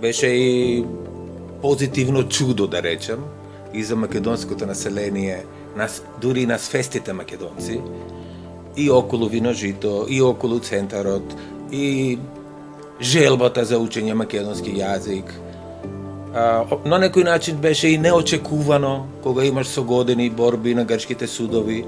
Беше и позитивно чудо, да речем, и за македонското население, дури и на свестите македонци, и околу Виножито, и околу центарот, и желбата за учење македонски јазик. На некој начин беше и неочекувано, кога имаш согодени борби на грчките судови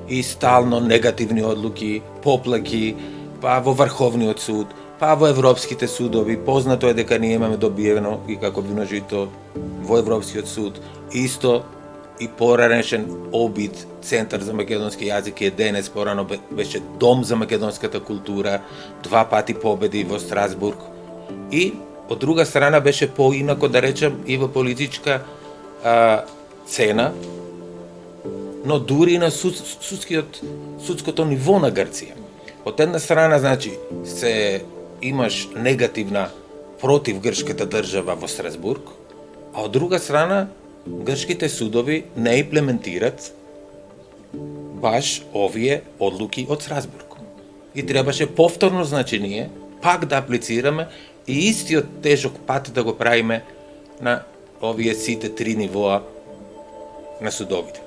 и стално негативни одлуки, поплаки, па во Врховниот суд, па во европските судови. Познато е дека ние имаме добиено и како Виножито во Европскиот суд, исто и поранешен обид Центар за македонски јазик е денес, порано беше Дом за македонската култура, 2 пати победи во Страсбург. И од друга страна беше поинако, да речем, и во политичка цена, но дури на судското ниво на Грција. Од една страна, значи, имаш негативна против грчката држава во Страсбург, а од друга страна, грчките судови не имплементират баш овие одлуки од Страсбург. И требаше повторно, значи, ние пак да аплицираме и истиот тежок пат да го правиме на овие сите 3 нивоа на судовите.